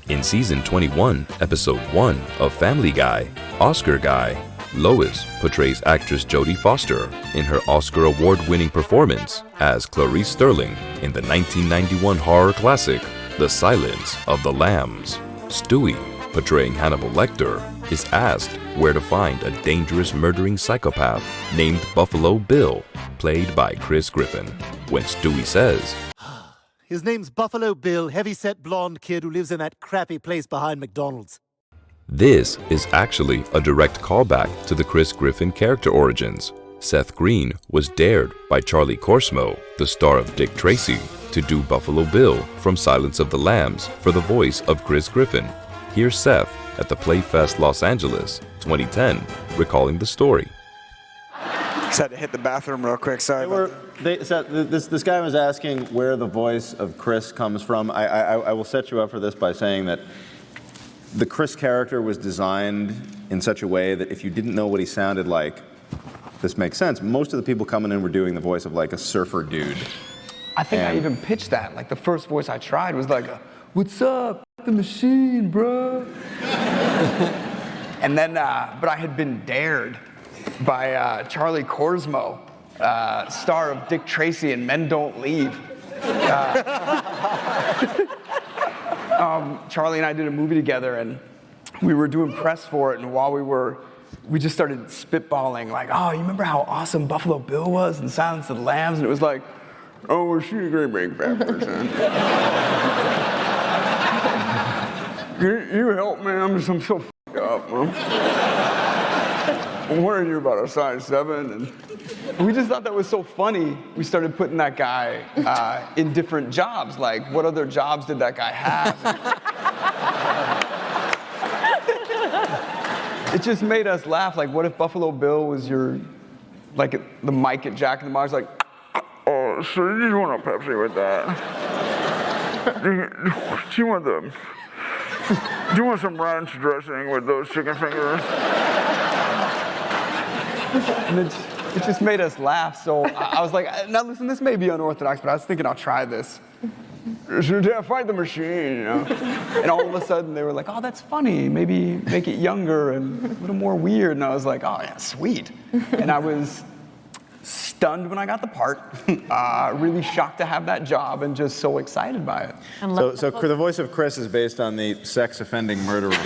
In season 21, episode 1 of Family Guy, Oscar Guy, Lois portrays actress Jodie Foster in her Oscar award-winning performance as Clarice Sterling in the 1991 horror classic, The Silence of the Lambs. Stewie, portraying Hannibal Lecter, is asked where to find a dangerous murdering psychopath named Buffalo Bill, played by Chris Griffin. When Stewie says, "His name's Buffalo Bill, heavy-set blonde kid who lives in that crappy place behind McDonald's." this is actually a direct callback to the Chris Griffin character origins. Seth Green was dared by Charlie Corsmo, the star of Dick Tracy, to do Buffalo Bill from Silence of the Lambs for the voice of Chris Griffin. Here's Seth at the Playfest Los Angeles 2010 recalling the story. Just had to hit the bathroom real quick, sorry. This guy was asking where the voice of Chris comes from. I will set you up for this by saying that the Chris character was designed in such a way that if you didn't know what he sounded like, this makes sense. Most of the people coming in were doing the voice of like a surfer dude. I think I even pitched that. Like the first voice I tried was like, "What's up, the machine, bro?" And then, but I had been dared by Charlie Corsmo, star of Dick Tracy and Men Don't Leave. Charlie and I did a movie together, and we were doing press for it, and while we just started spitballing, like, "Oh, you remember how awesome Buffalo Bill was in Silence of the Lambs?" And it was like, "Oh, was she a great big fat person?" you help me, I'm so f***ed up, man. What are you, about a size 7? And we just thought that was so funny. We started putting that guy in different jobs. Like, what other jobs did that guy have? It just made us laugh. Like, what if Buffalo Bill was your, like, the mic at Jack in the Box, like, "Oh, so you just want a Pepsi with that? Do you want some ranch dressing with those chicken fingers?" And it just made us laugh. So I was like, now listen, this may be unorthodox, but I was thinking I'll try this. "Yeah, fight the machine, you know." And all of a sudden they were like, "Oh, that's funny. Maybe make it younger and a little more weird." And I was like, "Oh yeah, sweet." And I was stunned when I got the part, really shocked to have that job, and just so excited by it. So the voice of Chris is based on the sex offending murderer.